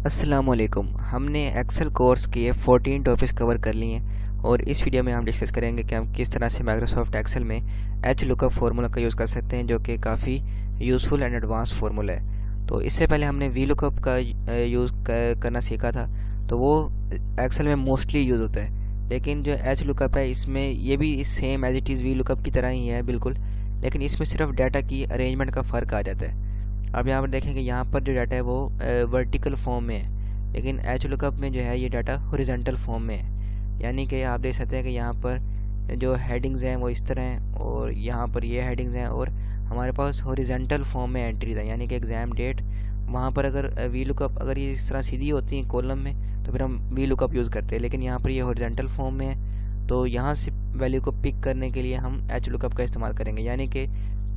अस्सलामुअलैकुम। हमने Excel course के 14 टॉपिक्स कवर कर लिए हैं और इस वीडियो में हम डिस्कस करेंगे कि हम किस तरह से माइक्रोसॉफ्ट एक्सेल में एच लुकअप फार्मूला का यूज़ कर सकते हैं, जो कि काफ़ी यूज़फुल एंड एडवांस फार्मूला है। तो इससे पहले हमने वी लुकअप का यूज़ करना सीखा था, तो वो एक्सेल में मोस्टली यूज़ होता है। लेकिन जो एच लुकअप है, इसमें ये भी same as it is V lookup की तरह ही है बिल्कुल, लेकिन इसमें सिर्फ डाटा की अरेंजमेंट का फ़र्क आ जाता है। अब यहाँ पर देखेंगे, यहाँ पर जो डाटा है वो वर्टिकल फॉर्म में है, लेकिन एच लुकअप में जो है ये डाटा हॉरिजॉन्टल फॉर्म में है। यानी कि आप देख सकते हैं कि यहाँ पर जो हेडिंग्स हैं वो इस तरह हैं और यहाँ पर ये हेडिंग्स हैं, और हमारे पास हॉरिजॉन्टल फॉर्म में एंट्रीज है, यानी कि एग्ज़ाम डेट। वहाँ पर अगर वी लुकअप अगर ये इस तरह सीधी होती हैं कॉलम में, तो फिर हम वी लुकअप यूज़ करते हैं, लेकिन यहाँ पर ये हॉरिजॉन्टल फॉर्म में है, तो यहाँ से वैल्यू को पिक करने के लिए हम एच लुकअप का इस्तेमाल करेंगे। यानी कि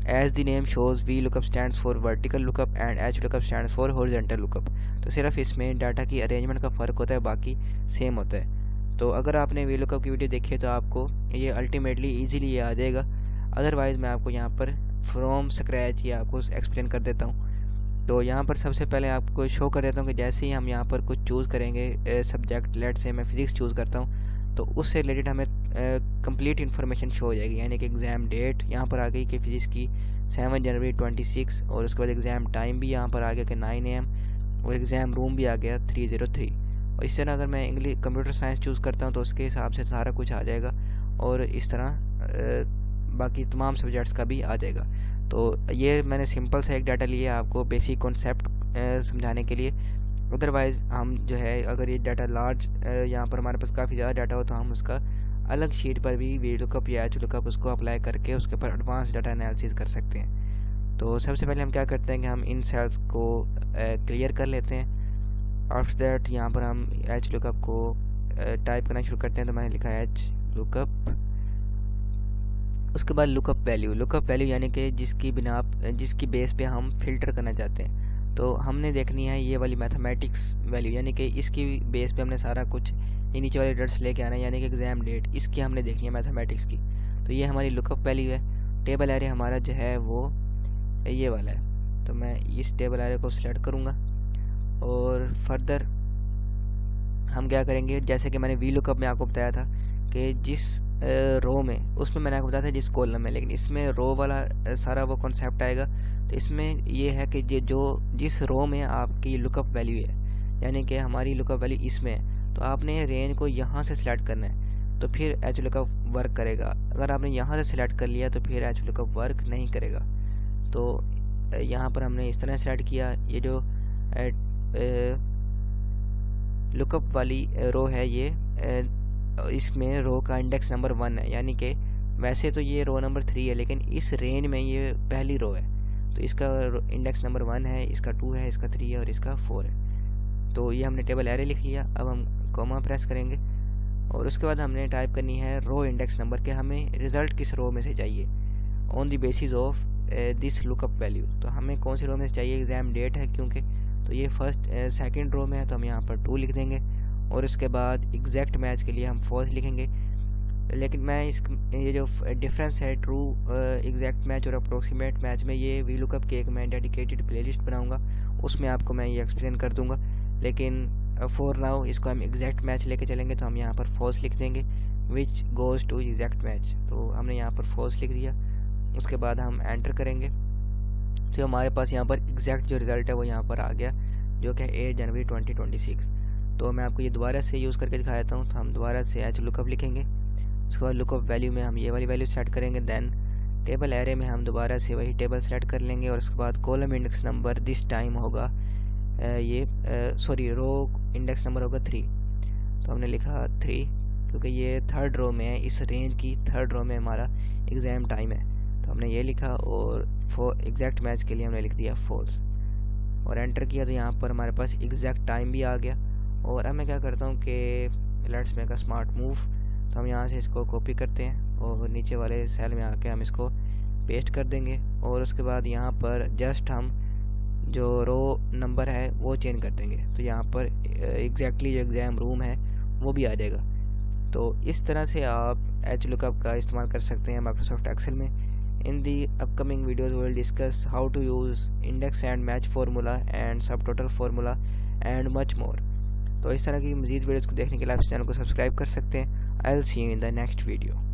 as the name shows, V lookup stands for vertical lookup and H lookup stands for horizontal lookup. तो सिर्फ इसमें डाटा की अरेंजमेंट का फ़र्क होता है, बाकी सेम होता है। तो अगर आपने वी लुकअप की वीडियो देखी है तो आपको ये अल्टीमेटली ईजिली ये आ जाएगा। अदरवाइज़ मैं आपको यहाँ पर फ्रॉम स्क्रैच ये आपको एक्सप्लेन कर देता हूँ। तो यहाँ पर सबसे पहले आपको शो कर देता हूँ कि जैसे ही हम यहाँ पर कुछ चूज़ करेंगे सब्जेक्ट, लेट से मैं फिज़िक्स चूज़ करता हूँ, तो उससे रिलेटेड हमें कंप्लीट इन्फॉर्मेशन शो हो जाएगी। यानी कि एग्ज़ाम डेट यहाँ पर आ गई कि फिज़िक्स की 7 जनवरी 26, और उसके बाद एग्ज़ाम टाइम भी यहाँ पर आ गया कि 9 AM, और एग्ज़ाम रूम भी आ गया 303। और इस तरह अगर मैं इंग्लिश कंप्यूटर साइंस चूज़ करता हूँ तो उसके हिसाब से सारा कुछ आ जाएगा, और इस तरह बाकी तमाम सब्जेक्ट्स का भी आ जाएगा। तो ये मैंने सिंपल सा एक डाटा लिया आपको बेसिक कॉन्सेप्ट समझाने के लिए। अदरवाइज़ हम जो है, अगर ये डाटा लार्ज यहाँ पर हमारे पास काफ़ी ज़्यादा डाटा हो, तो हम उसका अलग शीट पर भी वी लुकअप या एच लुकअप उसको अप्लाई करके उसके ऊपर एडवांस डाटा एनालिसिस कर सकते हैं। तो सबसे पहले हम क्या करते हैं कि हम इन सेल्स को क्लियर कर लेते हैं। आफ्टर दैट यहाँ पर हम एच लुकअप को टाइप करना शुरू करते हैं। तो मैंने लिखा है एच लुकअप, उसके बाद लुकअप वैल्यू यानी कि जिसकी बेस पे हम फिल्टर करना चाहते हैं। तो हमने देखनी है ये वाली मैथमेटिक्स वैल्यू, यानी कि इसकी बेस पे हमने सारा कुछ ये नीचे वाले रिजल्ट्स लेके आना है, यानी कि एग्ज़ाम डेट इसकी हमने देखनी है मैथमेटिक्स की। तो ये हमारी लुकअप वैल्यू है। टेबल एरे हमारा जो है वो ये वाला है, तो मैं इस टेबल एरे को सिलेक्ट करूँगा। और फर्दर हम क्या करेंगे, जैसे कि मैंने वी लुकअप में आपको बताया था कि जिस रो में, उसमें मैंने आपको बताया था जिस कॉलम में, लेकिन इसमें रो वाला सारा वो कॉन्सेप्ट आएगा। तो इसमें ये है कि जिस रो में आपकी लुकअप वैल्यू है, यानी कि हमारी लुकअप वैल्यू इसमें है, तो आपने रेंज को यहाँ से सिलेक्ट करना है, तो फिर एच लुकअप वर्क करेगा। अगर आपने यहाँ से सिलेक्ट कर लिया तो फिर एच लुकअप वर्क नहीं करेगा। तो यहाँ पर हमने इस तरह सेलेक्ट किया। ये जो लुकअप वाली रो है, ये इसमें रो का इंडेक्स नंबर 1 है, यानी कि वैसे तो ये रो नंबर 3 है, लेकिन इस रेंज में ये पहली रो है, तो इसका इंडेक्स नंबर 1 है, इसका 2 है, इसका 3 है और इसका 4 है। तो ये हमने टेबल एरे लिख लिया। अब हम कॉमा प्रेस करेंगे और उसके बाद हमने टाइप करनी है रो इंडेक्स नंबर के हमें रिज़ल्ट किस रो में से चाहिए on the basis of this lookup value. तो हमें कौन सी रो में से चाहिए, एग्ज़ाम डेट है क्योंकि, तो ये सेकंड रो में है, तो हम यहाँ पर 2 लिख देंगे। और उसके बाद एग्जैक्ट मैच के लिए हम फॉल्स लिखेंगे। लेकिन मैं ये जो डिफरेंस है ट्रू एग्जैक्ट मैच और अप्रोक्सीमेट मैच में, ये वी लुकअप के एक मैं डेडिकेटेड प्लेलिस्ट बनाऊंगा, उसमें आपको मैं ये एक्सप्लेन कर दूंगा। लेकिन फॉर नाउ इसको हम एग्जैक्ट मैच लेके चलेंगे, तो हम यहाँ पर फॉल्स लिख देंगे, which goes to exact match. तो हमने यहाँ पर फॉल्स लिख दिया। उसके बाद हम एंटर करेंगे, तो हमारे पास यहाँ पर एग्जैक्ट जो रिज़ल्ट है वो यहाँ पर आ गया, जो कि 8 जनवरी 2026। तो मैं आपको ये दोबारा से यूज़ करके दिखा देता हूँ। तो हम दोबारा से एच लुकअप लिखेंगे, उसके बाद लुकअप वैल्यू में हम ये वाली वैल्यू सेट करेंगे। देन टेबल एरे में हम दोबारा से वही टेबल सेलेक्ट कर लेंगे, और उसके बाद column index number this time होगा रो इंडेक्स नंबर होगा 3। तो हमने लिखा 3 क्योंकि ये थर्ड रो में है, इस रेंज की थर्ड रो में हमारा एग्ज़ाम टाइम है, तो हमने ये लिखा। और एग्जैक्ट मैच के लिए हमने लिख दिया फॉल्स और एंटर किया। तो यहाँ पर हमारे पास एग्जैक्ट टाइम भी आ गया। और अब मैं क्या करता हूँ कि let's make a smart move. तो हम यहाँ से इसको कॉपी करते हैं और नीचे वाले सेल में आके हम इसको पेस्ट कर देंगे। और उसके बाद यहाँ पर जस्ट हम जो रो नंबर है वो चेंज कर देंगे, तो यहाँ पर एग्जैक्टली जो एग्ज़ाम रूम है वो भी आ जाएगा। तो इस तरह से आप एच लुकअप का इस्तेमाल कर सकते हैं माइक्रोसॉफ्ट एक्सेल में। In the upcoming videos we will discuss how to use index and match formula and subtotal formula and much more. तो इस तरह की मज़ीद वीडियोज़ को देखने के लिए आप इस चैनल को सब्सक्राइब कर सकते हैं. I'll see you in the next video.